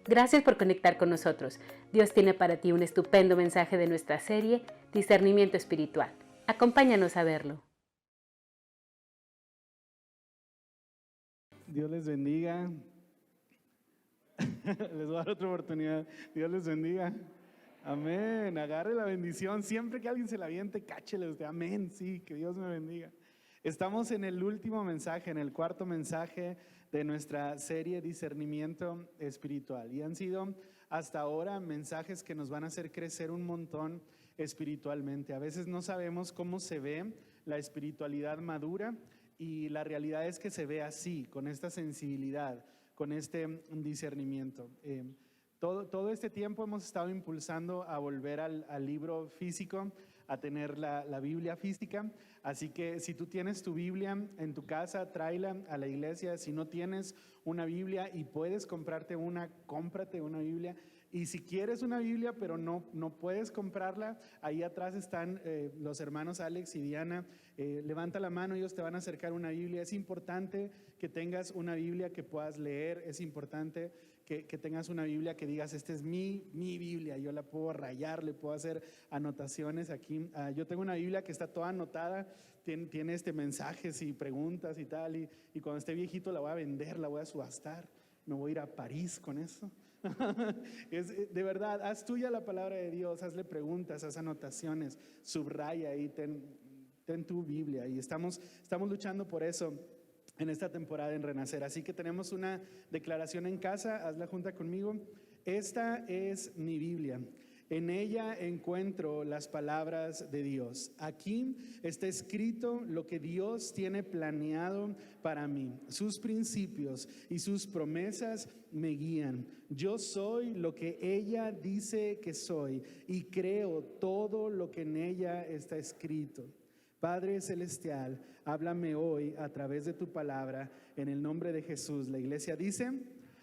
Gracias por conectar con nosotros. Dios tiene para ti un estupendo mensaje de nuestra serie Discernimiento Espiritual. Acompáñanos a verlo. Dios les bendiga. Les voy a dar otra oportunidad. Dios les bendiga. Amén. Agarre la bendición. Siempre que alguien se la aviente, cáchele usted. Amén. Sí, que Dios me bendiga. Estamos en el último mensaje, en el cuarto mensaje de nuestra serie Discernimiento Espiritual. Y han sido hasta ahora mensajes que nos van a hacer crecer un montón espiritualmente. A veces no sabemos cómo se ve la espiritualidad madura, y la realidad es que se ve así, con esta sensibilidad, con este discernimiento. Todo este tiempo hemos estado impulsando a volver al libro físico, a tener la Biblia física. Así que si tú tienes tu Biblia en tu casa, tráela a la iglesia. Si no tienes una Biblia y puedes comprarte una, cómprate una Biblia. Y si quieres una Biblia pero no puedes comprarla, ahí atrás están los hermanos Alex y Diana. Levanta la mano, ellos te van a acercar una Biblia. Es importante que tengas una Biblia que puedas leer. Es importante que tengas una Biblia que digas, esta es mi Biblia, yo la puedo rayar, le puedo hacer anotaciones aquí. Yo tengo una Biblia que está toda anotada, tiene mensajes y preguntas y tal, y cuando esté viejito la voy a vender, la voy a subastar, me voy a ir a París con eso. De verdad, haz tuya la palabra de Dios, hazle preguntas, haz anotaciones, subraya ahí, ten tu Biblia. Y estamos luchando por eso en esta temporada en Renacer. Así que tenemos una declaración en casa, hazla junta conmigo. Esta es mi Biblia. En ella encuentro las palabras de Dios. Aquí está escrito lo que Dios tiene planeado para mí. Sus principios y sus promesas me guían. Yo soy lo que ella dice que soy y creo todo lo que en ella está escrito. Padre Celestial, háblame hoy a través de tu palabra en el nombre de Jesús. La iglesia dice,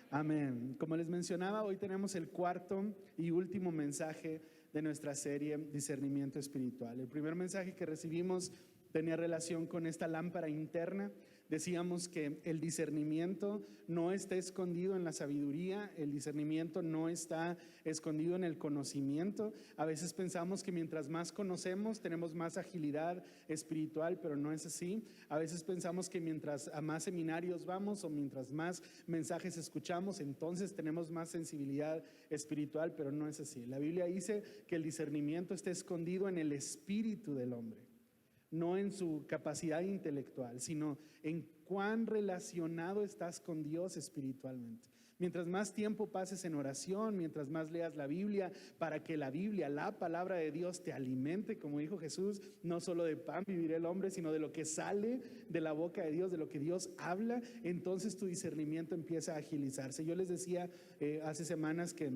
amén. Como les mencionaba, hoy tenemos el cuarto y último mensaje de nuestra serie Discernimiento Espiritual. El primer mensaje que recibimos tenía relación con esta lámpara interna. Decíamos que el discernimiento no está escondido en la sabiduría, el discernimiento no está escondido en el conocimiento. A veces pensamos que mientras más conocemos tenemos más agilidad espiritual, pero no es así. A veces pensamos que mientras a más seminarios vamos o mientras más mensajes escuchamos, entonces tenemos más sensibilidad espiritual, pero no es así. La Biblia dice que el discernimiento está escondido en el espíritu del hombre. No en su capacidad intelectual, sino en cuán relacionado estás con Dios espiritualmente. Mientras más tiempo pases en oración, mientras más leas la Biblia, para que la Biblia, la palabra de Dios, te alimente, como dijo Jesús, no solo de pan vivirá el hombre, sino de lo que sale de la boca de Dios, de lo que Dios habla, entonces tu discernimiento empieza a agilizarse. Yo les decía hace semanas que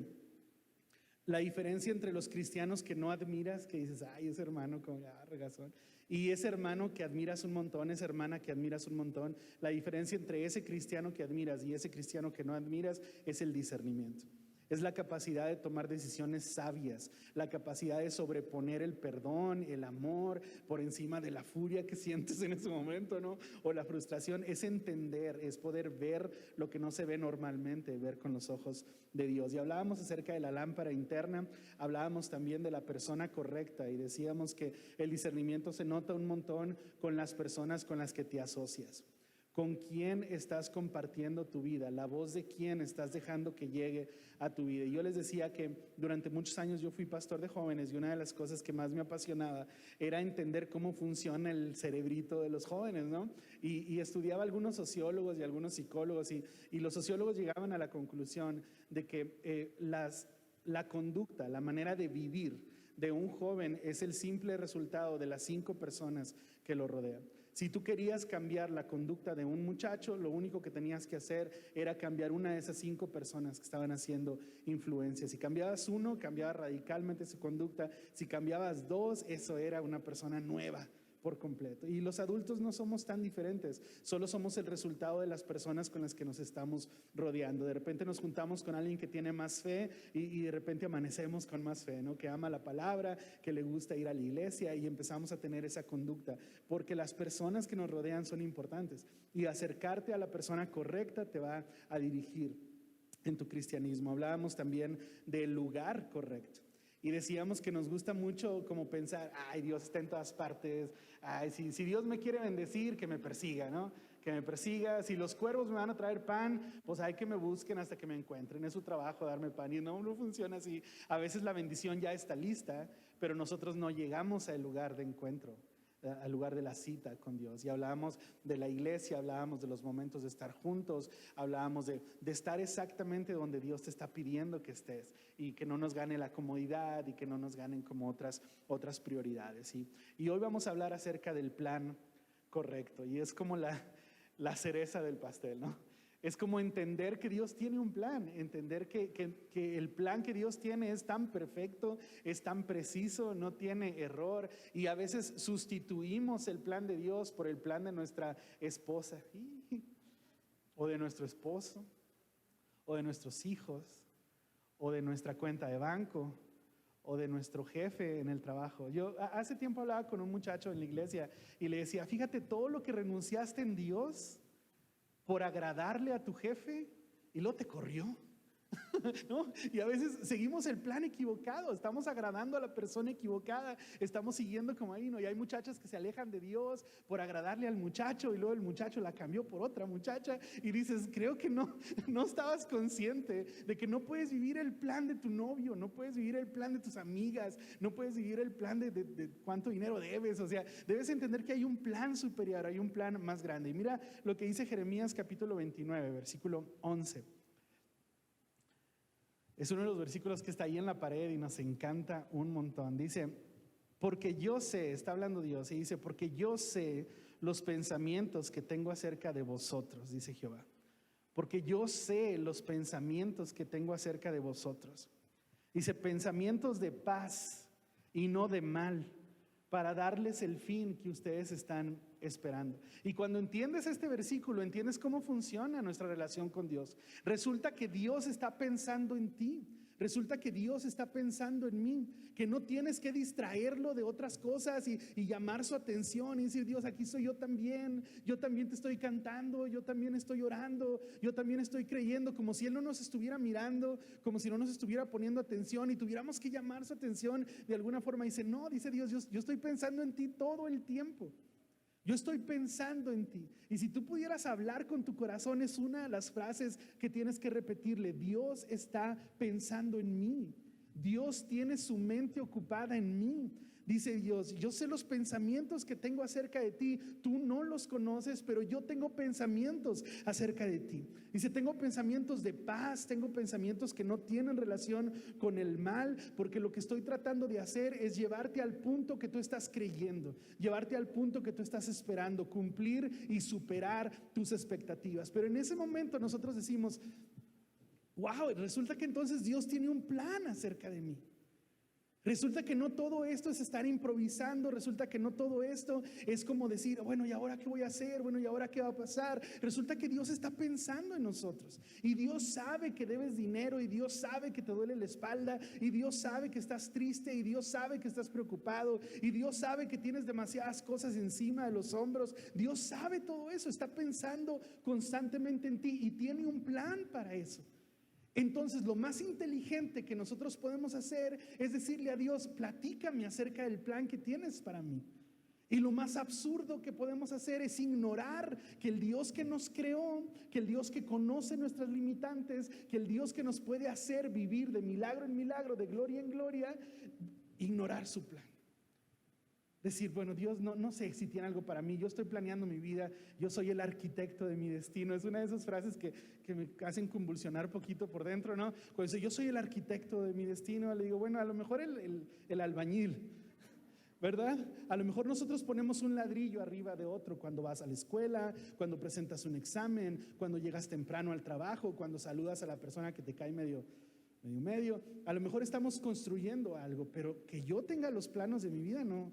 la diferencia entre los cristianos que no admiras, que dices, ay, ese hermano con regazón, y ese hermano que admiras un montón, esa hermana que admiras un montón, la diferencia entre ese cristiano que admiras y ese cristiano que no admiras es el discernimiento. Es la capacidad de tomar decisiones sabias, la capacidad de sobreponer el perdón, el amor por encima de la furia que sientes en ese momento, ¿no? O la frustración. Es entender, es poder ver lo que no se ve normalmente, ver con los ojos de Dios. Y hablábamos acerca de la lámpara interna, hablábamos también de la persona correcta y decíamos que el discernimiento se nota un montón con las personas con las que te asocias. ¿Con quién estás compartiendo tu vida? La voz de quién estás dejando que llegue a tu vida. Y yo les decía que durante muchos años yo fui pastor de jóvenes y una de las cosas que más me apasionaba era entender cómo funciona el cerebrito de los jóvenes, ¿no? Y estudiaba algunos sociólogos y algunos psicólogos y los sociólogos llegaban a la conclusión de que la conducta, la manera de vivir de un joven es el simple resultado de las 5 personas que lo rodean. Si tú querías cambiar la conducta de un muchacho, lo único que tenías que hacer era cambiar una de esas 5 personas que estaban haciendo influencia. Si cambiabas uno, cambiaba radicalmente su conducta. Si cambiabas 2, eso era una persona nueva por completo. Y los adultos no somos tan diferentes, solo somos el resultado de las personas con las que nos estamos rodeando. De repente nos juntamos con alguien que tiene más fe y de repente amanecemos con más fe, ¿no? Que ama la palabra, que le gusta ir a la iglesia y empezamos a tener esa conducta, porque las personas que nos rodean son importantes y acercarte a la persona correcta te va a dirigir en tu cristianismo. Hablábamos también del lugar correcto. Y decíamos que nos gusta mucho como pensar, ay, Dios está en todas partes, ay, si Dios me quiere bendecir, que me persiga, ¿no? Que me persiga, si los cuervos me van a traer pan, pues hay que me busquen hasta que me encuentren, es su trabajo darme pan, y no funciona así. A veces la bendición ya está lista, pero nosotros no llegamos al lugar de encuentro, al lugar de la cita con Dios. Y hablábamos de la iglesia, hablábamos de los momentos de estar juntos, hablábamos de estar exactamente donde Dios te está pidiendo que estés y que no nos gane la comodidad y que no nos ganen como otras prioridades. Y hoy vamos a hablar acerca del plan correcto, y es como la cereza del pastel, ¿no? Es como entender que Dios tiene un plan, entender que el plan que Dios tiene es tan perfecto, es tan preciso, no tiene error, y a veces sustituimos el plan de Dios por el plan de nuestra esposa o de nuestro esposo o de nuestros hijos o de nuestra cuenta de banco o de nuestro jefe en el trabajo. Yo hace tiempo hablaba con un muchacho en la iglesia y le decía, fíjate todo lo que renunciaste en Dios por agradarle a tu jefe y luego te corrió. ¿No? Y a veces seguimos el plan equivocado, estamos agradando a la persona equivocada, estamos siguiendo como ahí, ¿no? Y hay muchachas que se alejan de Dios por agradarle al muchacho y luego el muchacho la cambió por otra muchacha y dices, creo que no estabas consciente de que no puedes vivir el plan de tu novio, no puedes vivir el plan de tus amigas, no puedes vivir el plan de cuánto dinero debes. O sea, debes entender que hay un plan superior, hay un plan más grande. Y mira lo que dice Jeremías capítulo 29, versículo 11. Es uno de los versículos que está ahí en la pared y nos encanta un montón. Dice, porque yo sé, está hablando Dios, y dice, porque yo sé los pensamientos que tengo acerca de vosotros, dice Jehová. Porque yo sé los pensamientos que tengo acerca de vosotros. Dice, pensamientos de paz y no de mal, para darles el fin que ustedes están esperando. Y cuando entiendes este versículo, entiendes cómo funciona nuestra relación con Dios. Resulta que Dios está pensando en ti. Resulta que Dios está pensando en mí, que no tienes que distraerlo de otras cosas y llamar su atención y decir, Dios, aquí soy yo también te estoy cantando, yo también estoy orando, yo también estoy creyendo, como si Él no nos estuviera mirando, como si no nos estuviera poniendo atención y tuviéramos que llamar su atención de alguna forma. Dice, no, dice Dios, yo estoy pensando en ti todo el tiempo. Yo estoy pensando en ti. Y si tú pudieras hablar con tu corazón, es una de las frases que tienes que repetirle. Dios está pensando en mí. Dios tiene su mente ocupada en mí. Dice Dios, yo sé los pensamientos que tengo acerca de ti. Tú no los conoces, pero yo tengo pensamientos acerca de ti. Dice, tengo pensamientos de paz, tengo pensamientos que no tienen relación con el mal, porque lo que estoy tratando de hacer es llevarte al punto que tú estás creyendo, llevarte al punto que tú estás esperando, cumplir y superar tus expectativas. Pero en ese momento nosotros decimos, wow, resulta que entonces Dios tiene un plan acerca de mí. Resulta que no todo esto es estar improvisando, resulta que no todo esto es como decir, bueno, ¿y ahora qué voy a hacer? Bueno, ¿y ahora qué va a pasar? Resulta que Dios está pensando en nosotros y Dios sabe que debes dinero y Dios sabe que te duele la espalda y Dios sabe que estás triste y Dios sabe que estás preocupado y Dios sabe que tienes demasiadas cosas encima de los hombros. Dios sabe todo eso, está pensando constantemente en ti y tiene un plan para eso. Entonces lo más inteligente que nosotros podemos hacer es decirle a Dios, platícame acerca del plan que tienes para mí. Y lo más absurdo que podemos hacer es ignorar que el Dios que nos creó, que el Dios que conoce nuestras limitantes, que el Dios que nos puede hacer vivir de milagro en milagro, de gloria en gloria, ignorar su plan. Decir, bueno, Dios no sé si tiene algo para mí, yo estoy planeando mi vida, yo soy el arquitecto de mi destino. Es una de esas frases que me hacen convulsionar poquito por dentro, ¿no? Cuando dice, yo soy el arquitecto de mi destino, le digo, bueno, a lo mejor el albañil, ¿verdad? A lo mejor nosotros ponemos un ladrillo arriba de otro cuando vas a la escuela, cuando presentas un examen, cuando llegas temprano al trabajo, cuando saludas a la persona que te cae medio. A lo mejor estamos construyendo algo, pero que yo tenga los planos de mi vida, no.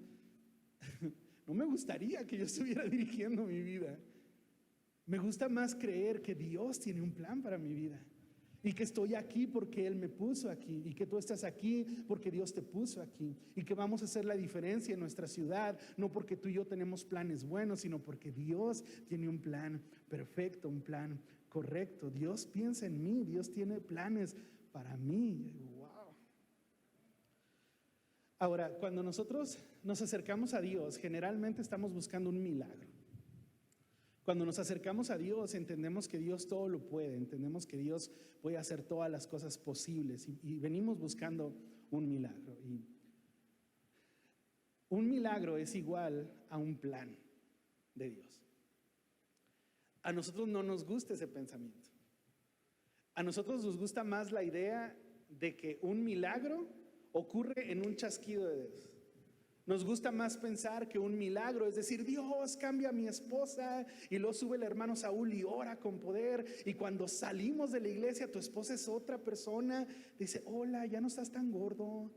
No me gustaría que yo estuviera dirigiendo mi vida. Me gusta más creer que Dios tiene un plan para mi vida y que estoy aquí porque Él me puso aquí, y que tú estás aquí porque Dios te puso aquí, y que vamos a hacer la diferencia en nuestra ciudad, no porque tú y yo tenemos planes buenos, sino porque Dios tiene un plan perfecto, un plan correcto. Dios piensa en mí, Dios tiene planes para mí. Wow. Ahora, cuando nosotros nos acercamos a Dios, generalmente estamos buscando un milagro. Cuando nos acercamos a Dios, entendemos que Dios todo lo puede, entendemos que Dios puede hacer todas las cosas posibles, y venimos buscando un milagro. Y un milagro es igual a un plan de Dios. A nosotros no nos gusta ese pensamiento. A nosotros nos gusta más la idea de que un milagro ocurre en un chasquido de dedos. Nos gusta más pensar que un milagro es decir, Dios cambia a mi esposa, y luego sube el hermano Saúl y ora con poder, y cuando salimos de la iglesia tu esposa es otra persona, dice, hola, ya no estás tan gordo,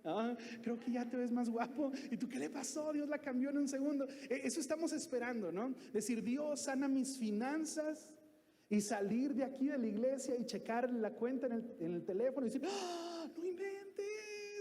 creo que ya te ves más guapo. Y tú, ¿qué le pasó? Dios la cambió en un segundo. Eso estamos esperando, ¿no? Decir, Dios sana mis finanzas, y salir de aquí de la iglesia y checar la cuenta en el teléfono y decir, no inventes,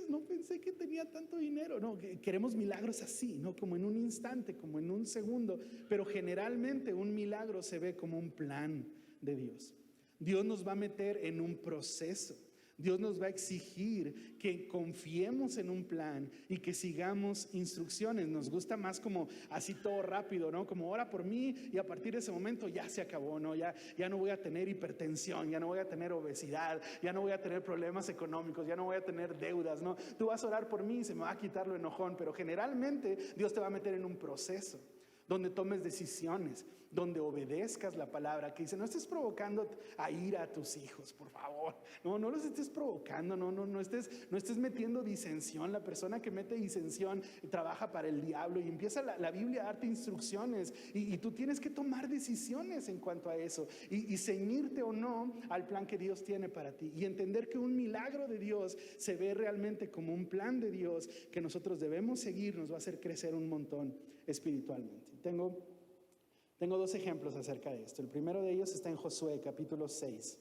no pensé que tenía tanto dinero. No, queremos milagros así, ¿no? Como en un instante, como en un segundo. Pero generalmente un milagro se ve como un plan de Dios. Dios nos va a meter en un proceso. Dios nos va a exigir que confiemos en un plan y que sigamos instrucciones. Nos gusta más como así todo rápido, ¿no? Como ora por mí y a partir de ese momento ya se acabó, ¿no? Ya no voy a tener hipertensión, ya no voy a tener obesidad, ya no voy a tener problemas económicos, ya no voy a tener deudas, ¿no? Tú vas a orar por mí y se me va a quitar lo enojón, pero generalmente Dios te va a meter en un proceso donde tomes decisiones, donde obedezcas la palabra, que dice, no estés provocando a ira a tus hijos, por favor, no los estés provocando, no estés metiendo disensión. La persona que mete disensión trabaja para el diablo, y empieza la Biblia a darte instrucciones, y tú tienes que tomar decisiones en cuanto a eso, y ceñirte o no al plan que Dios tiene para ti, y entender que un milagro de Dios se ve realmente como un plan de Dios que nosotros debemos seguir. Nos va a hacer crecer un montón espiritualmente. Tengo dos ejemplos acerca de esto. El primero de ellos está en Josué capítulo 6,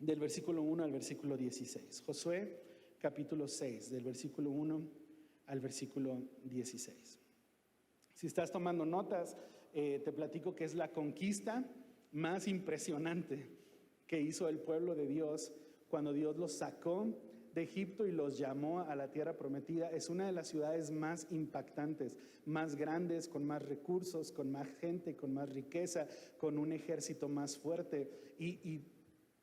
del versículo 1 al versículo 16. Josué capítulo 6, del versículo 1 al versículo 16. Si estás tomando notas, te platico que es la conquista más impresionante que hizo el pueblo de Dios cuando Dios los sacó de Egipto y los llamó a la tierra prometida. Es una de las ciudades más impactantes, más grandes, con más recursos, con más gente, con más riqueza, con un ejército más fuerte.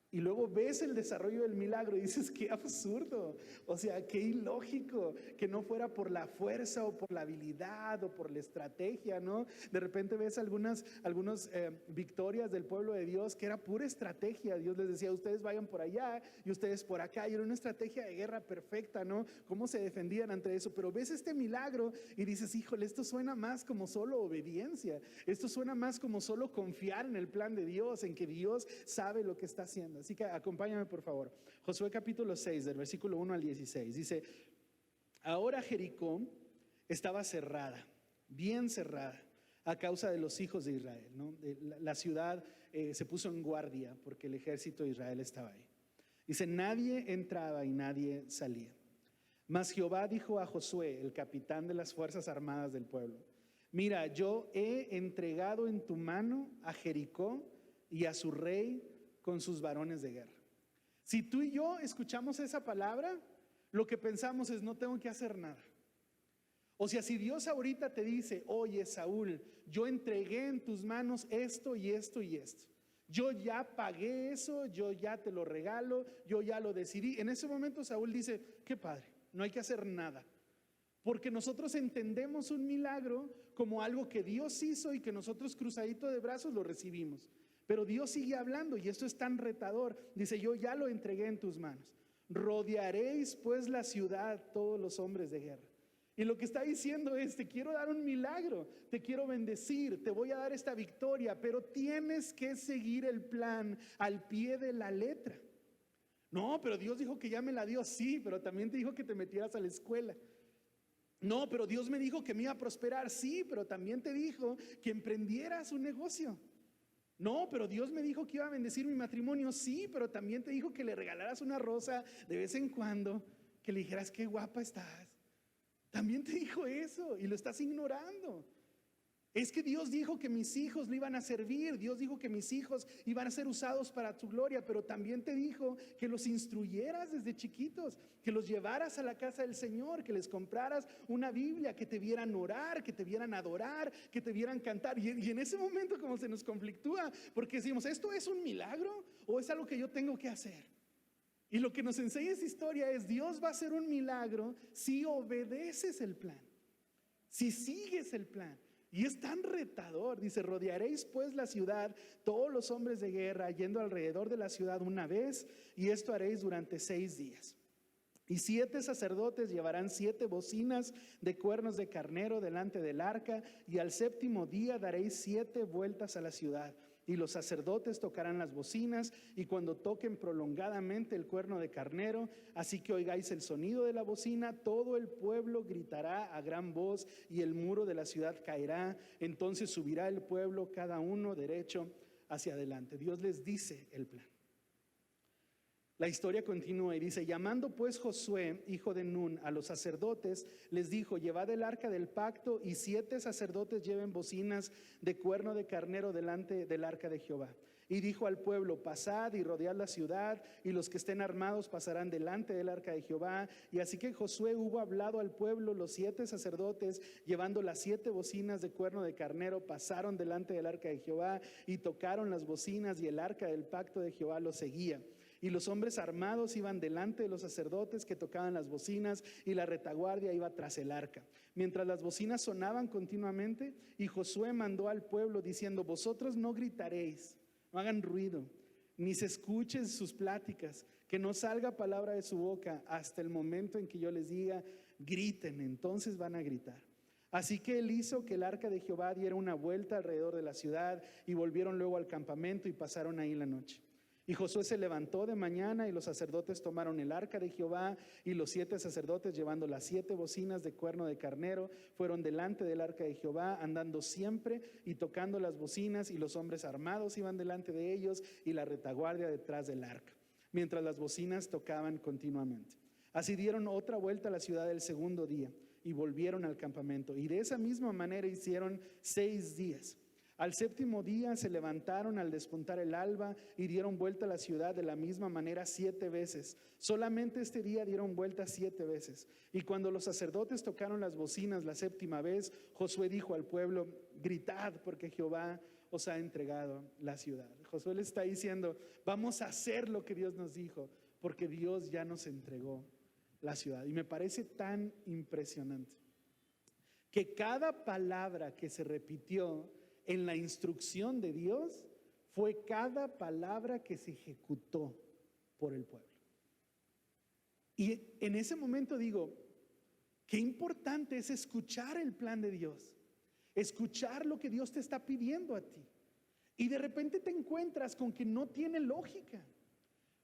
Y luego ves el desarrollo del milagro y dices, qué absurdo, o sea, qué ilógico que no fuera por la fuerza o por la habilidad o por la estrategia, ¿no? De repente ves algunas victorias del pueblo de Dios que era pura estrategia. Dios les decía, ustedes vayan por allá y ustedes por acá, y era una estrategia de guerra perfecta, ¿no? Cómo se defendían ante eso. Pero ves este milagro y dices, híjole, esto suena más como solo obediencia, esto suena más como solo confiar en el plan de Dios, en que Dios sabe lo que está haciendo. Así que acompáñame por favor. Josué capítulo 6, del versículo 1 al 16. Dice, ahora Jericó estaba cerrada, bien cerrada, a causa de los hijos de Israel, ¿no? La ciudad se puso en guardia porque el ejército de Israel estaba ahí. Dice, nadie entraba y nadie salía. Mas Jehová dijo a Josué, el capitán de las fuerzas armadas del pueblo, mira, yo he entregado en tu mano a Jericó y a su rey con sus varones de guerra. Si tú y yo escuchamos esa palabra, lo que pensamos es, no tengo que hacer nada. O sea, si Dios ahorita te dice, oye Saúl, yo entregué en tus manos esto y esto y esto, yo ya pagué eso, yo ya te lo regalo, yo ya lo decidí. En ese momento Saúl dice, qué padre, no hay que hacer nada. Porque nosotros entendemos un milagro como algo que Dios hizo y que nosotros cruzadito de brazos lo recibimos. Pero Dios sigue hablando y esto es tan retador. Dice, yo ya lo entregué en tus manos. Rodearéis pues la ciudad todos los hombres de guerra. Y lo que está diciendo es, te quiero dar un milagro, te quiero bendecir, te voy a dar esta victoria, pero tienes que seguir el plan al pie de la letra. No, pero Dios dijo que ya me la dio, sí, pero también te dijo que te metieras a la escuela. No, pero Dios me dijo que me iba a prosperar. Sí, pero también te dijo que emprendieras un negocio. No, pero Dios me dijo que iba a bendecir mi matrimonio. Sí, pero también te dijo que le regalaras una rosa de vez en cuando, que le dijeras qué guapa estás. También te dijo eso y lo estás ignorando. Es que Dios dijo que mis hijos le iban a servir, Dios dijo que mis hijos iban a ser usados para tu gloria, pero también te dijo que los instruyeras desde chiquitos, que los llevaras a la casa del Señor, que les compraras una Biblia, que te vieran orar, que te vieran adorar, que te vieran cantar. Y en ese momento como se nos conflictúa, porque decimos, ¿esto es un milagro o es algo que yo tengo que hacer? Y lo que nos enseña esta historia es, Dios va a hacer un milagro si obedeces el plan, si sigues el plan. Y es tan retador, dice, rodearéis pues la ciudad, todos los hombres de guerra, yendo alrededor de la ciudad una vez, y esto haréis durante 6 días. Y 7 sacerdotes llevarán 7 bocinas de cuernos de carnero delante del arca, y al 7º día daréis 7 vueltas a la ciudad. Y los sacerdotes tocarán las bocinas, y cuando toquen prolongadamente el cuerno de carnero, así que oigáis el sonido de la bocina, todo el pueblo gritará a gran voz, y el muro de la ciudad caerá. Entonces subirá el pueblo, cada uno derecho hacia adelante. Dios les dice el plan. La historia continúa y dice, llamando pues Josué, hijo de Nun, a los sacerdotes, les dijo, llevad el arca del pacto, y 7 sacerdotes lleven bocinas de cuerno de carnero delante del arca de Jehová. Y dijo al pueblo, pasad y rodead la ciudad, y los que estén armados pasarán delante del arca de Jehová. Y así que Josué hubo hablado al pueblo, los 7 sacerdotes, llevando las 7 bocinas de cuerno de carnero, pasaron delante del arca de Jehová, y tocaron las bocinas, y el arca del pacto de Jehová los seguía. Y los hombres armados iban delante de los sacerdotes que tocaban las bocinas, y la retaguardia iba tras el arca, mientras las bocinas sonaban continuamente. Y Josué mandó al pueblo diciendo, vosotros no gritaréis, no hagan ruido, ni se escuchen sus pláticas, que no salga palabra de su boca hasta el momento en que yo les diga, griten. Entonces van a gritar. Así que él hizo que el arca de Jehová diera una vuelta alrededor de la ciudad, y volvieron luego al campamento y pasaron ahí la noche. Y Josué se levantó de mañana, y los sacerdotes tomaron el arca de Jehová, y los 7 sacerdotes, llevando las 7 bocinas de cuerno de carnero, fueron delante del arca de Jehová, andando siempre y tocando las bocinas, y los hombres armados iban delante de ellos, y la retaguardia detrás del arca, mientras las bocinas tocaban continuamente. Así dieron otra vuelta a la ciudad el 2º día, y volvieron al campamento, y de esa misma manera hicieron 6 días. Al 7º día se levantaron al despuntar el alba, y dieron vuelta a la ciudad de la misma manera 7 veces. Solamente este día dieron vuelta 7 veces. Y cuando los sacerdotes tocaron las bocinas la 7ª vez, Josué dijo al pueblo, gritad, porque Jehová os ha entregado la ciudad. Josué le está diciendo, vamos a hacer lo que Dios nos dijo, porque Dios ya nos entregó la ciudad. Y me parece tan impresionante que cada palabra que se repitió en la instrucción de Dios fue cada palabra que se ejecutó por el pueblo. Y en ese momento digo, qué importante es escuchar el plan de Dios, escuchar lo que Dios te está pidiendo a ti. Y de repente te encuentras con que no tiene lógica,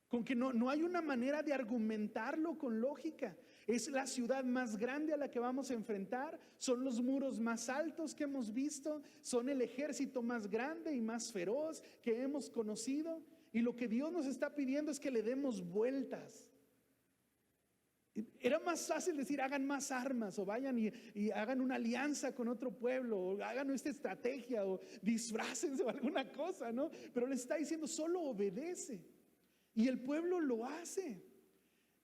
con que no hay una manera de argumentarlo con lógica. Es la ciudad más grande a la que vamos a enfrentar, son los muros más altos que hemos visto, son el ejército más grande y más feroz que hemos conocido, y lo que Dios nos está pidiendo es que le demos vueltas. Era más fácil decir, hagan más armas, o vayan y hagan una alianza con otro pueblo, o hagan esta estrategia, o disfrácense o alguna cosa, ¿no? Pero le está diciendo, solo obedece. Y el pueblo lo hace.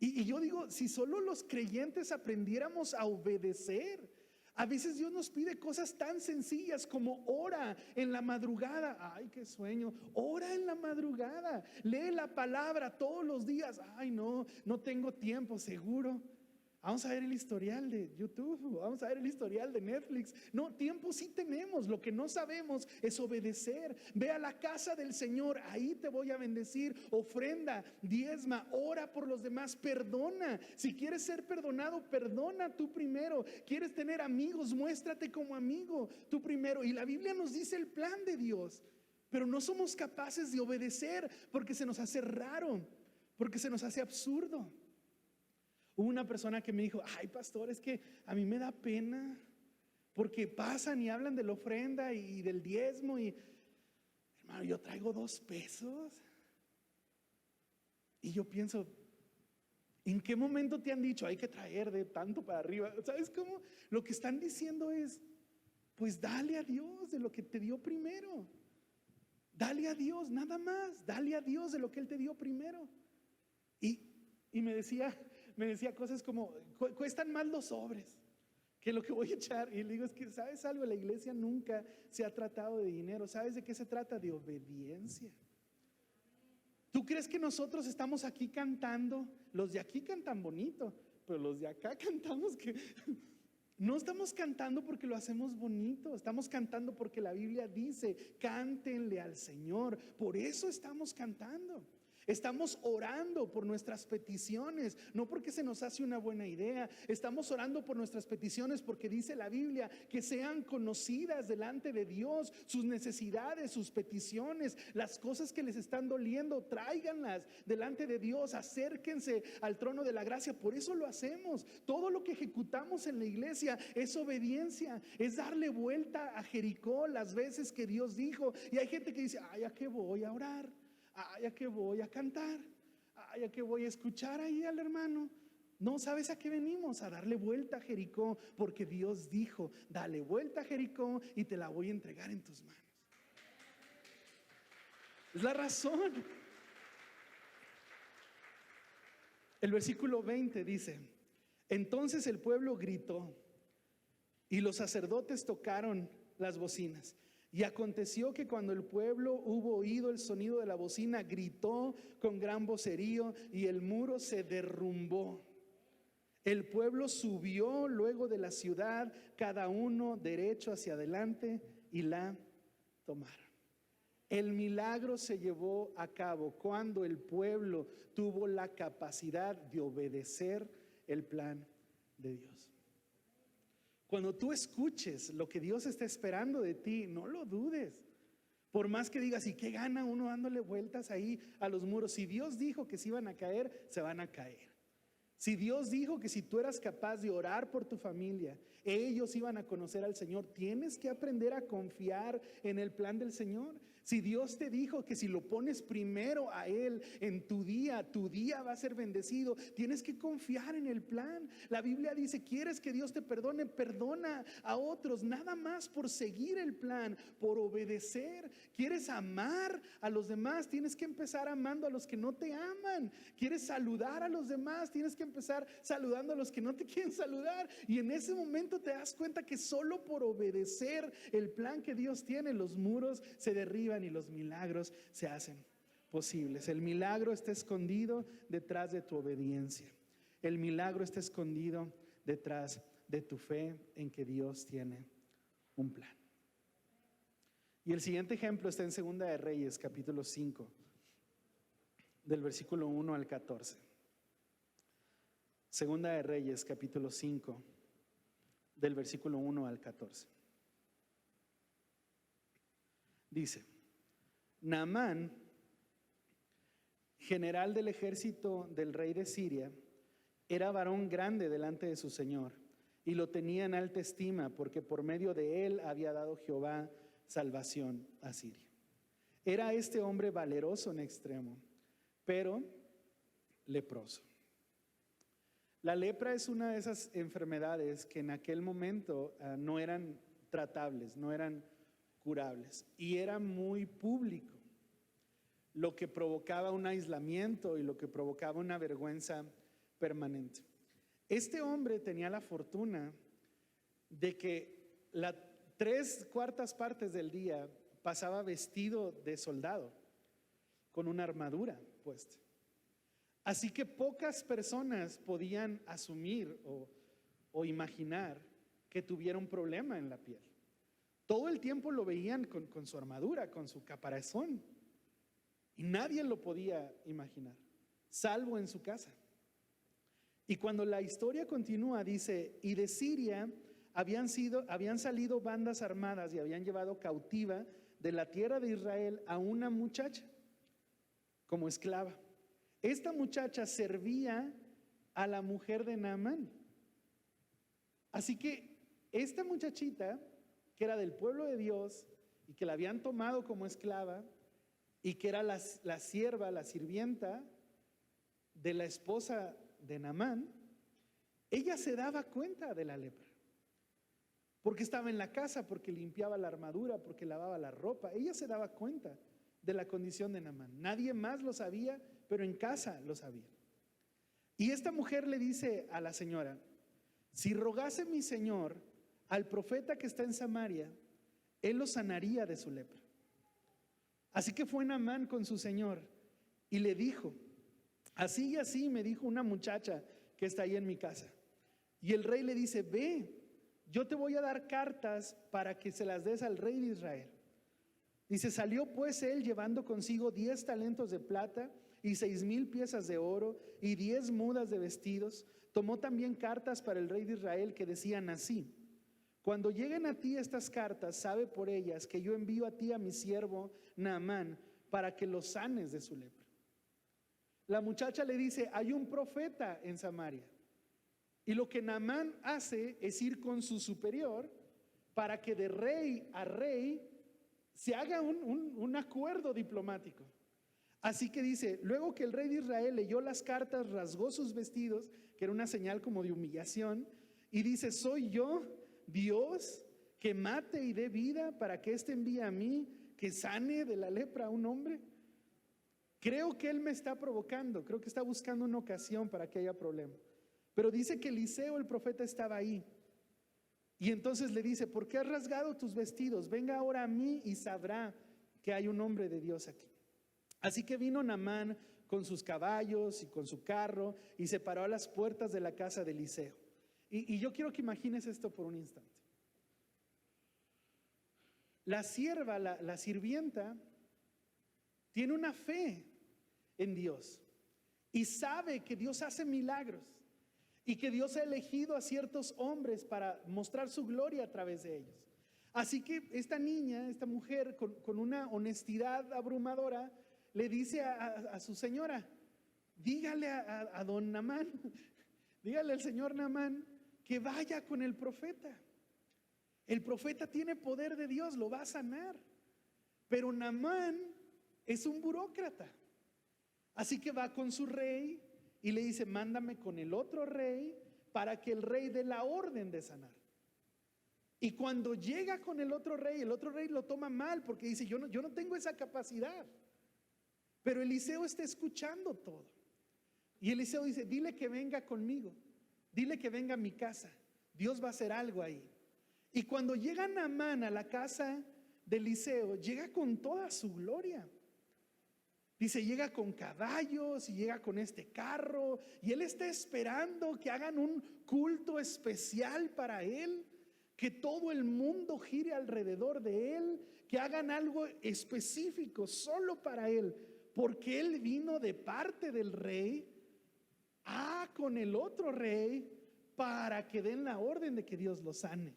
Y yo digo, si solo los creyentes aprendiéramos a obedecer. A veces Dios nos pide cosas tan sencillas como ora en la madrugada. Ay, qué sueño. Ora en la madrugada. Lee la palabra todos los días. Ay, no tengo tiempo, seguro. Vamos a ver el historial de YouTube, vamos a ver el historial de Netflix. No, tiempo sí tenemos, lo que no sabemos es obedecer. Ve a la casa del Señor, ahí te voy a bendecir. Ofrenda, diezma, ora por los demás, perdona. Si quieres ser perdonado, perdona tú primero. Quieres tener amigos, muéstrate como amigo tú primero. Y la Biblia nos dice el plan de Dios, pero no somos capaces de obedecer porque se nos hace raro, porque se nos hace absurdo. Hubo una persona que me dijo, ay pastor, es que a mí me da pena porque pasan y hablan de la ofrenda y del diezmo y hermano, yo traigo 2 pesos. Y yo pienso, ¿en qué momento te han dicho hay que traer de tanto para arriba? ¿Sabes cómo? Lo que están diciendo es, pues dale a Dios de lo que te dio primero. Dale a Dios, nada más. Dale a Dios de lo que Él te dio primero. Y me decía cosas como, cuestan más los sobres que lo que voy a echar. Y le digo, es que ¿sabes algo? La iglesia nunca se ha tratado de dinero. ¿Sabes de qué se trata? De obediencia. ¿Tú crees que nosotros estamos aquí cantando? Los de aquí cantan bonito, pero los de acá cantamos que no estamos cantando porque lo hacemos bonito. Estamos cantando porque la Biblia dice, cántenle al Señor. Por eso estamos cantando. Estamos orando por nuestras peticiones, no porque se nos hace una buena idea. Estamos orando por nuestras peticiones porque dice la Biblia que sean conocidas delante de Dios, sus necesidades, sus peticiones, las cosas que les están doliendo, tráiganlas delante de Dios, acérquense al trono de la gracia. Por eso lo hacemos. Todo lo que ejecutamos en la iglesia es obediencia, es darle vuelta a Jericó las veces que Dios dijo. Y hay gente que dice, ay, ¿a qué voy a orar? Ay, ¿a qué voy a cantar? Ay, ¿a qué voy a escuchar ahí al hermano? No, ¿sabes a qué venimos? A darle vuelta a Jericó, porque Dios dijo, dale vuelta a Jericó y te la voy a entregar en tus manos. Es la razón. El versículo 20 dice, entonces el pueblo gritó y los sacerdotes tocaron las bocinas. Y aconteció que cuando el pueblo hubo oído el sonido de la bocina, gritó con gran vocerío y el muro se derrumbó. El pueblo subió luego de la ciudad, cada uno derecho hacia adelante, y la tomaron. El milagro se llevó a cabo cuando el pueblo tuvo la capacidad de obedecer el plan de Dios. Cuando tú escuches lo que Dios está esperando de ti, no lo dudes. Por más que digas, ¿y qué gana uno dándole vueltas ahí a los muros? Si Dios dijo que se iban a caer, se van a caer. Si Dios dijo que si tú eras capaz de orar por tu familia, ellos iban a conocer al Señor, tienes que aprender a confiar en el plan del Señor. Si Dios te dijo que si lo pones primero a Él en tu día va a ser bendecido. Tienes que confiar en el plan. La Biblia dice, ¿quieres que Dios te perdone? Perdona a otros, nada más por seguir el plan, por obedecer. ¿Quieres amar a los demás? Tienes que empezar amando a los que no te aman. ¿Quieres saludar a los demás? Tienes que empezar saludando a los que no te quieren saludar. Y en ese momento te das cuenta que solo por obedecer el plan que Dios tiene, los muros se derriban y los milagros se hacen posibles. El milagro está escondido detrás de tu obediencia. El milagro está escondido detrás de tu fe en que Dios tiene un plan. Y el siguiente ejemplo está en Segunda de Reyes, capítulo 5, del versículo 1 al 14. Segunda de Reyes, capítulo 5, del versículo 1 al 14. Dice, Naamán, general del ejército del rey de Siria, era varón grande delante de su señor y lo tenía en alta estima porque por medio de él había dado Jehová salvación a Siria. Era este hombre valeroso en extremo, pero leproso. La lepra es una de esas enfermedades que en aquel momento no eran tratables, no eran curables y era muy público, lo que provocaba un aislamiento y lo que provocaba una vergüenza permanente. Este hombre tenía la fortuna de que las 3/4 partes del día pasaba vestido de soldado, con una armadura puesta. Así que pocas personas podían asumir o imaginar que tuviera un problema en la piel. Todo el tiempo lo veían con su armadura, con su caparazón. Y nadie lo podía imaginar, salvo en su casa. Y cuando la historia continúa, dice, y de Siria habían salido bandas armadas y habían llevado cautiva de la tierra de Israel a una muchacha como esclava. Esta muchacha servía a la mujer de Naamán. Así que esta muchachita, que era del pueblo de Dios y que la habían tomado como esclava y que era la sierva, la sirvienta de la esposa de Naamán, ella se daba cuenta de la lepra. Porque estaba en la casa, porque limpiaba la armadura, porque lavaba la ropa. Ella se daba cuenta de la condición de Naamán. Nadie más lo sabía, pero en casa lo sabía. Y esta mujer le dice a la señora: si rogase mi señor al profeta que está en Samaria, él lo sanaría de su lepra. Así que fue Naamán con su señor y le dijo: así y así me dijo una muchacha que está ahí en mi casa. Y el rey le dice: ve, yo te voy a dar cartas para que se las des al rey de Israel. Dice: salió pues él llevando consigo 10 talentos de plata y 6,000 piezas de oro y 10 mudas de vestidos. Tomó también cartas para el rey de Israel que decían así: cuando lleguen a ti estas cartas, sabe por ellas que yo envío a ti a mi siervo Naamán para que lo sanes de su lepra. La muchacha le dice: hay un profeta en Samaria. Y lo que Naamán hace es ir con su superior para que de rey a rey se haga un acuerdo diplomático. Así que dice: luego que el rey de Israel leyó las cartas, rasgó sus vestidos, que era una señal como de humillación, y dice: ¿soy yo, Dios, que mate y dé vida para que éste envíe a mí que sane de la lepra a un hombre? Creo que él me está provocando, creo que está buscando una ocasión para que haya problema. Pero dice que Eliseo el profeta estaba ahí. Y entonces le dice: ¿por qué has rasgado tus vestidos? Venga ahora a mí y sabrá que hay un hombre de Dios aquí. Así que vino Naamán con sus caballos y con su carro y se paró a las puertas de la casa de Eliseo. Y yo quiero que imagines esto por un instante. La sierva, la sirvienta, tiene una fe en Dios y sabe que Dios hace milagros y que Dios ha elegido a ciertos hombres para mostrar su gloria a través de ellos. Así que esta niña, esta mujer, con una honestidad abrumadora, le dice a su señora: dígale a don Naamán, dígale al señor Naamán que vaya con el profeta. El profeta tiene poder de Dios, lo va a sanar. Pero Naamán es un burócrata. Así que va con su rey y le dice: mándame con el otro rey para que el rey dé la orden de sanar. Y cuando llega con el otro rey lo toma mal porque dice: yo no tengo esa capacidad. Pero Eliseo está escuchando todo. Y Eliseo dice: dile que venga conmigo, dile que venga a mi casa, Dios va a hacer algo ahí. Y cuando llega Naamán a la casa de Eliseo, llega con toda su gloria. Dice: llega con caballos y llega con este carro, y él está esperando que hagan un culto especial para él, que todo el mundo gire alrededor de él, que hagan algo específico solo para él, porque él vino de parte del rey con el otro rey para que den la orden de que Dios lo sane.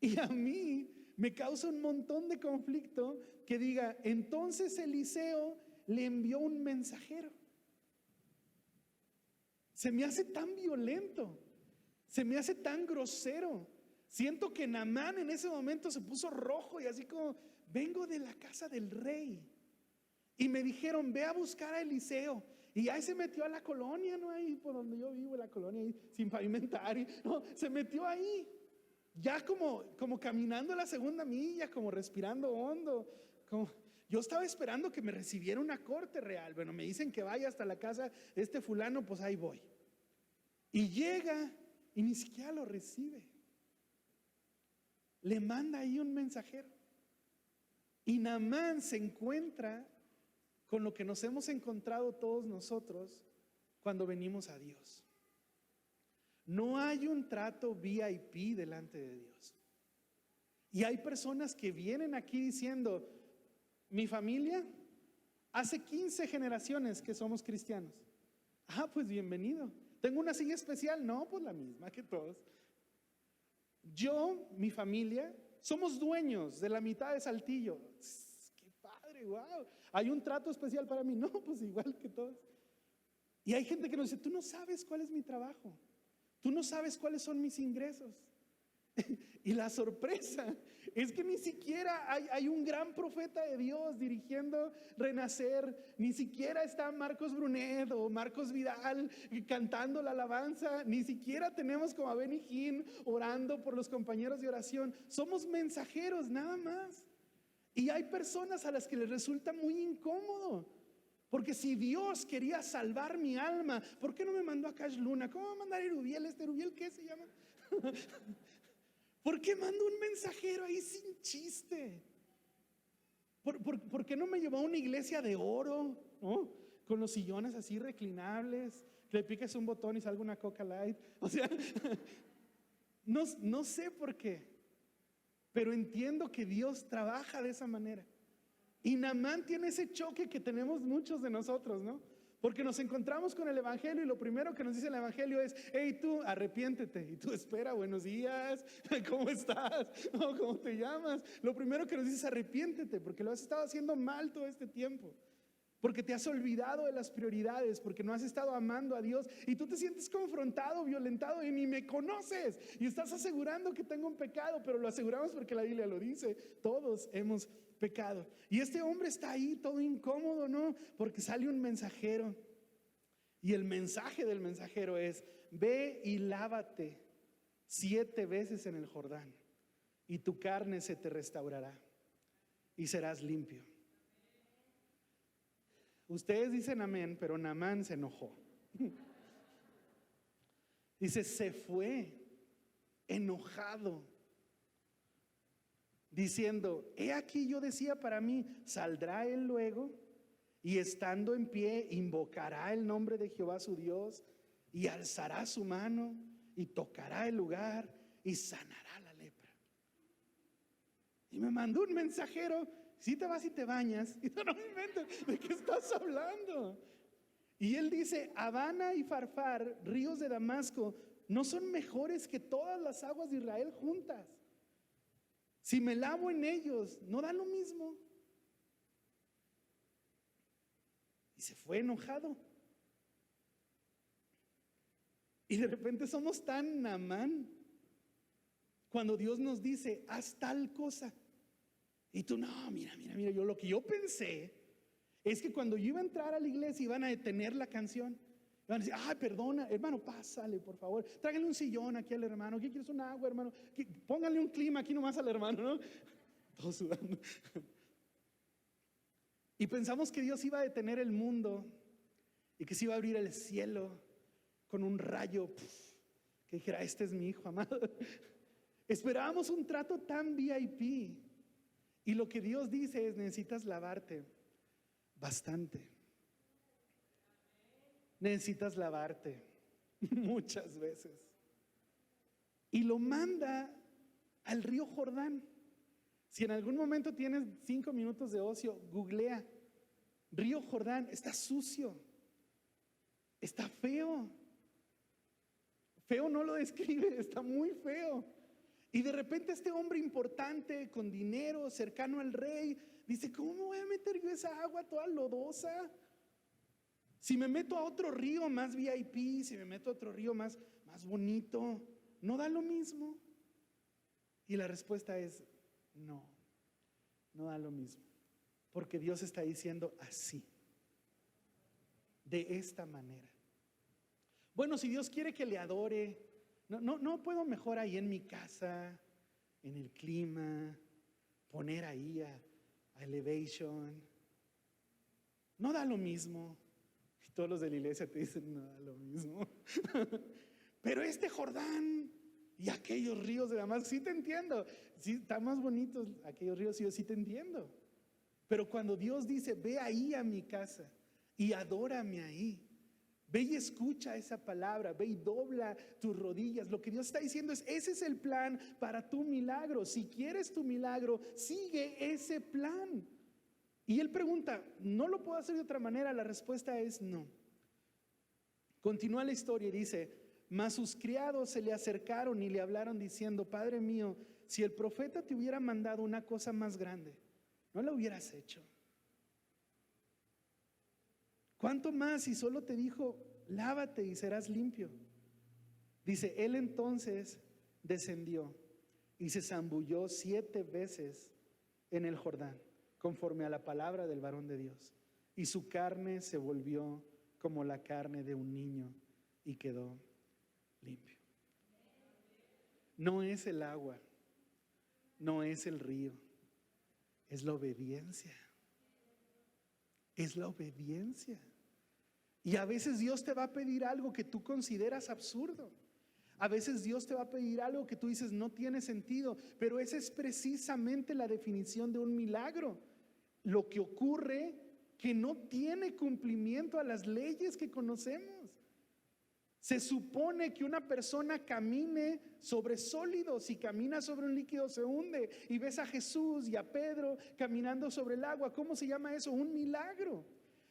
Y a mí me causa un montón de conflicto que diga: entonces Eliseo le envió un mensajero. Se me hace tan violento, se me hace tan grosero. Siento que Naamán en ese momento se puso rojo y así como: vengo de la casa del rey y me dijeron: ve a buscar a Eliseo. Y ahí se metió a la colonia, no ahí por donde yo vivo, la colonia ahí, sin pavimentar, no, se metió ahí. Ya como caminando la segunda milla, como respirando hondo, yo estaba esperando que me recibiera una corte real. Bueno, me dicen que vaya hasta la casa de este fulano, pues ahí voy. Y llega y ni siquiera lo recibe. Le manda ahí un mensajero. Y Naamán se encuentra con lo que nos hemos encontrado todos nosotros cuando venimos a Dios. No hay un trato VIP delante de Dios. Y hay personas que vienen aquí diciendo: mi familia, hace 15 generaciones que somos cristianos. Pues bienvenido. ¿Tengo una silla especial? No, pues la misma que todos. Yo, mi familia, somos dueños de la mitad de Saltillo. ¡Qué padre! ¡Wow! ¿Hay un trato especial para mí? No, pues igual que todos. Y hay gente que nos dice, tú no sabes cuál es mi trabajo, tú no sabes cuáles son mis ingresos. Y la sorpresa es que ni siquiera hay un gran profeta de Dios dirigiendo Renacer, ni siquiera está Marcos Brunet o Marcos Vidal cantando la alabanza, ni siquiera tenemos como a Benny Hinn orando por los compañeros de oración. Somos mensajeros nada más. Y hay personas a las que les resulta muy incómodo, porque si Dios quería salvar mi alma, ¿por qué no me mandó a Cash Luna? ¿Cómo va a mandar a Erubiel? ¿Erubiel qué se llama? ¿Por qué mando un mensajero ahí sin chiste? ¿Por qué no me llevó a una iglesia de oro, ¿no? Con los sillones así reclinables, que le piques un botón y salga una Coca Light? O sea, no sé por qué, pero entiendo que Dios trabaja de esa manera. Y Naamán tiene ese choque que tenemos muchos de nosotros, ¿no? Porque nos encontramos con el evangelio y lo primero que nos dice el evangelio es: hey, tú arrepiéntete. Y tú, espera, buenos días, ¿cómo estás? ¿Cómo te llamas? Lo primero que nos dice es arrepiéntete, porque lo has estado haciendo mal todo este tiempo, porque te has olvidado de las prioridades, porque no has estado amando a Dios y tú te sientes confrontado, violentado y ni me conoces y estás asegurando que tengo un pecado, pero lo aseguramos porque la Biblia lo dice, todos hemos pecado. Y este hombre está ahí todo incómodo, ¿no? Porque sale un mensajero y el mensaje del mensajero es: ve y lávate 7 veces en el Jordán y tu carne se te restaurará y serás limpio. Ustedes dicen amén, pero Naamán se enojó. Dice, se fue enojado, diciendo: he aquí, yo decía para mí, saldrá él luego y estando en pie invocará el nombre de Jehová su Dios y alzará su mano y tocará el lugar y sanará la lepra. Y me mandó un mensajero: si te vas y te bañas. Y no me inventes, ¿de qué estás hablando? Y él dice: Habana y Farfar, ríos de Damasco, ¿no son mejores que todas las aguas de Israel juntas? Si me lavo en ellos, ¿no da lo mismo? Y se fue enojado. Y de repente somos tan Naamán cuando Dios nos dice: haz tal cosa. Y tú, no, mira, yo lo que yo pensé es que cuando yo iba a entrar a la iglesia iban a detener la canción. Iban a decir: ay, perdona, hermano, pásale, por favor. Tráigale un sillón aquí al hermano. ¿Qué quieres? Un agua, hermano. Póngale un clima aquí nomás al hermano, ¿no? Todos sudando. Y pensamos que Dios iba a detener el mundo y que se iba a abrir el cielo con un rayo, que dijera: este es mi hijo amado. Esperábamos un trato tan VIP. Y lo que Dios dice es: necesitas lavarte bastante. Necesitas lavarte muchas veces. Y lo manda al río Jordán. Si en algún momento tienes 5 minutos de ocio, googlea río Jordán. Está sucio, está feo. Feo no lo describe, está muy feo. Y de repente este hombre importante, con dinero, cercano al rey, dice: ¿cómo me voy a meter yo esa agua toda lodosa? Si me meto a otro río más VIP, si me meto a otro río más bonito, ¿no da lo mismo? Y la respuesta es: no da lo mismo. Porque Dios está diciendo así, de esta manera. Bueno, si Dios quiere que le adore, no puedo mejor ahí en mi casa, en el clima, poner ahí a Elevation. No da lo mismo. Y todos los de la iglesia te dicen: no da lo mismo. Pero este Jordán y aquellos ríos de Damasco, sí te entiendo. Sí, están más bonitos aquellos ríos, yo sí te entiendo. Pero cuando Dios dice: ve ahí a mi casa y adórame ahí, ve y escucha esa palabra, ve y dobla tus rodillas. Lo que Dios está diciendo es: ese es el plan para tu milagro. Si quieres tu milagro, sigue ese plan. Y él pregunta: ¿no lo puedo hacer de otra manera? La respuesta es no. Continúa la historia y dice: mas sus criados se le acercaron y le hablaron diciendo: Padre mío, si el profeta te hubiera mandado una cosa más grande, ¿no la hubieras hecho? ¿Cuánto más si solo te dijo: lávate y serás limpio. Dice, él entonces descendió y se zambulló 7 veces en el Jordán, conforme a la palabra del varón de Dios. Y su carne se volvió como la carne de un niño y quedó limpio. No es el agua, no es el río, es la obediencia. Es la obediencia. Y a veces Dios te va a pedir algo que tú consideras absurdo. A veces Dios te va a pedir algo que tú dices no tiene sentido, pero esa es precisamente la definición de un milagro. Lo que ocurre que no tiene cumplimiento a las leyes que conocemos. Se supone que una persona camine sobre sólidos, y camina sobre un líquido se hunde, y ves a Jesús y a Pedro caminando sobre el agua. ¿Cómo se llama eso? Un milagro.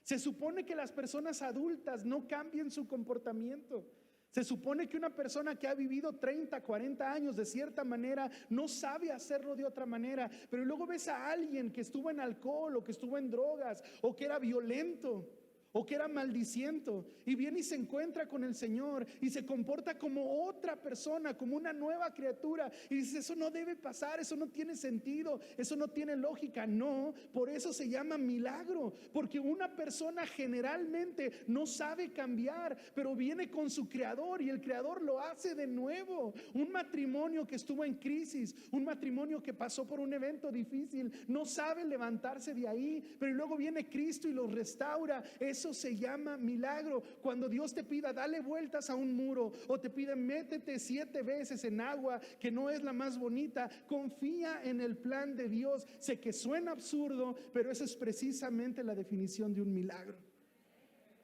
Se supone que las personas adultas no cambien su comportamiento. Se supone que una persona que ha vivido 30, 40 años de cierta manera no sabe hacerlo de otra manera, pero luego ves a alguien que estuvo en alcohol o que estuvo en drogas o que era violento o que era maldiciento, y viene y se encuentra con el Señor y se comporta como otra persona, como una nueva criatura, y dice, eso no debe pasar, eso no tiene sentido, eso no tiene lógica. No, por eso se llama milagro, porque una persona generalmente no sabe cambiar, pero viene con su creador y el creador lo hace de nuevo. Un matrimonio que estuvo en crisis, un matrimonio que pasó por un evento difícil, no sabe levantarse de ahí, pero luego viene Cristo y los restaura. Eso se llama milagro. Cuando Dios te pida dale vueltas a un muro, o te pide métete 7 veces en agua que no es la más bonita, confía en el plan de Dios. Sé que suena absurdo, pero eso es precisamente la definición de un milagro.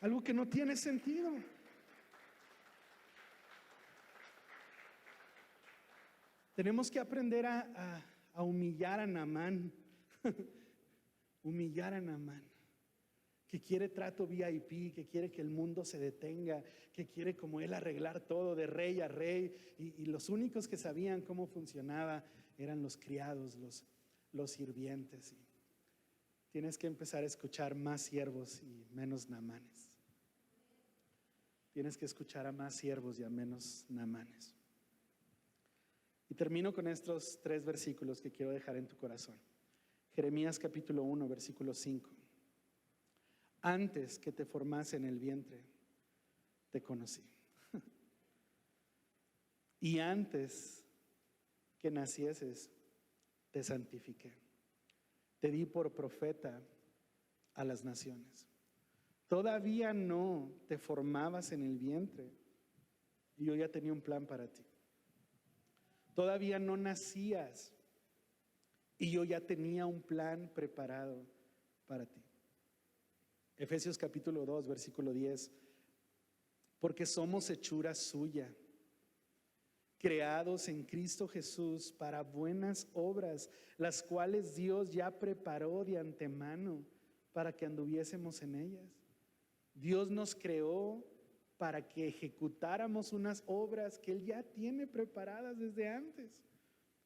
Algo que no tiene sentido. Tenemos que aprender a humillar a Naamán. Humillar a Naamán, que quiere trato VIP, que quiere que el mundo se detenga, que quiere como él arreglar todo de rey a rey, y los únicos que sabían cómo funcionaba eran los criados, los sirvientes. Y tienes que empezar a escuchar más siervos y menos Naamanes. Tienes que escuchar a más siervos y a menos Naamanes. Y termino con estos 3 versículos que quiero dejar en tu corazón. Jeremías capítulo 1, versículo 5. Antes que te formase en el vientre, te conocí. Y antes que nacieses, te santifiqué. Te di por profeta a las naciones. Todavía no te formabas en el vientre y yo ya tenía un plan para ti. Todavía no nacías y yo ya tenía un plan preparado para ti. Efesios capítulo 2, versículo 10. Porque somos hechura suya, creados en Cristo Jesús para buenas obras, las cuales Dios ya preparó de antemano para que anduviésemos en ellas. Dios nos creó para que ejecutáramos unas obras que Él ya tiene preparadas desde antes.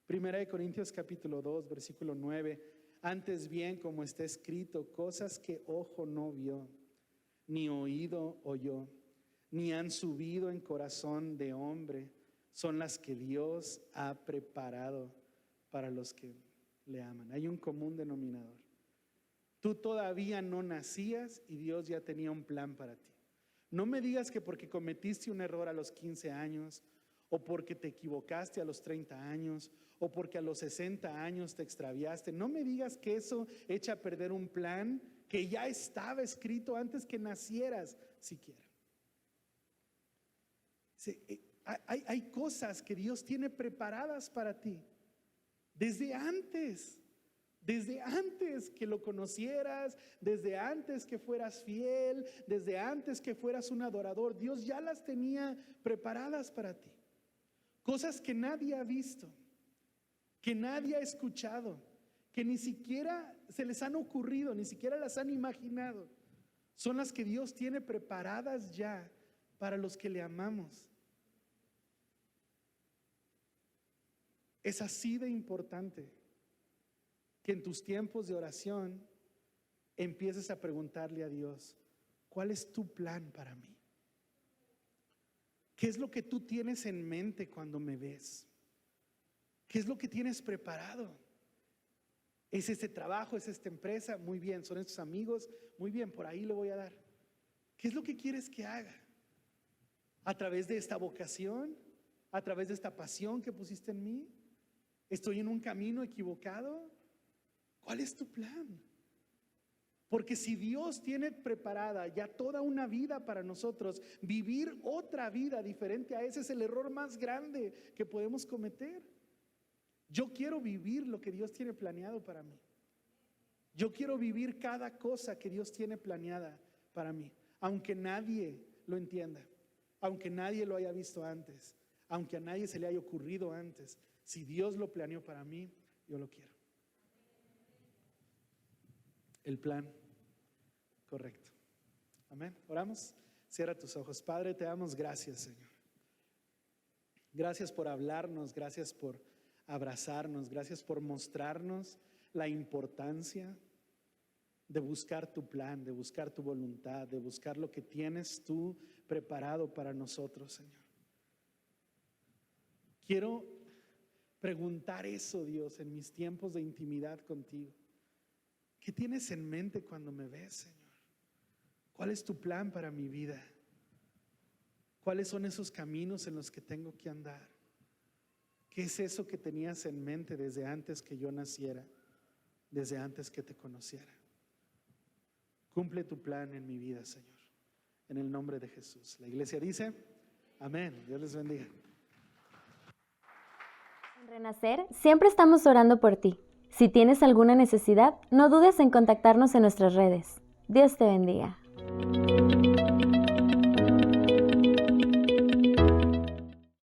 Primera de Corintios capítulo 2, versículo 9. Antes bien, como está escrito, cosas que ojo no vio, ni oído oyó, ni han subido en corazón de hombre, son las que Dios ha preparado para los que le aman. Hay un común denominador. Tú todavía no nacías y Dios ya tenía un plan para ti. No me digas que porque cometiste un error a los 15 años, o porque te equivocaste a los 30 años, o porque a los 60 años te extraviaste. No me digas que eso echa a perder un plan que ya estaba escrito antes que nacieras siquiera. Hay cosas que Dios tiene preparadas para ti desde antes que lo conocieras, desde antes que fueras fiel, desde antes que fueras un adorador. Dios ya las tenía preparadas para ti. Cosas que nadie ha visto, que nadie ha escuchado, que ni siquiera se les han ocurrido, ni siquiera las han imaginado. Son las que Dios tiene preparadas ya para los que le amamos. Es así de importante que en tus tiempos de oración empieces a preguntarle a Dios, ¿cuál es tu plan para mí? ¿Qué es lo que tú tienes en mente cuando me ves? ¿Qué es lo que tienes preparado? ¿Es este trabajo? ¿Es esta empresa? Muy bien. ¿Son estos amigos? Muy bien, por ahí le voy a dar. ¿Qué es lo que quieres que haga? ¿A través de esta vocación? ¿A través de esta pasión que pusiste en mí? ¿Estoy en un camino equivocado? ¿Cuál es tu plan? Porque si Dios tiene preparada ya toda una vida para nosotros, vivir otra vida diferente a ese es el error más grande que podemos cometer. Yo quiero vivir lo que Dios tiene planeado para mí. Yo quiero vivir cada cosa que Dios tiene planeada para mí, aunque nadie lo entienda, aunque nadie lo haya visto antes, aunque a nadie se le haya ocurrido antes. Si Dios lo planeó para mí, yo lo quiero. El plan correcto. Amén. Oramos. Cierra tus ojos. Padre, te damos gracias, Señor. Gracias por hablarnos, gracias por abrazarnos, gracias por mostrarnos la importancia de buscar tu plan, de buscar tu voluntad, de buscar lo que tienes tú preparado para nosotros, Señor. Quiero preguntar eso, Dios, en mis tiempos de intimidad contigo. ¿Qué tienes en mente cuando me ves, Señor? ¿Cuál es tu plan para mi vida? ¿Cuáles son esos caminos en los que tengo que andar? ¿Qué es eso que tenías en mente desde antes que yo naciera, desde antes que te conociera? Cumple tu plan en mi vida, Señor, en el nombre de Jesús. La iglesia dice, amén. Dios les bendiga. En Renacer siempre estamos orando por ti. Si tienes alguna necesidad, no dudes en contactarnos en nuestras redes. Dios te bendiga.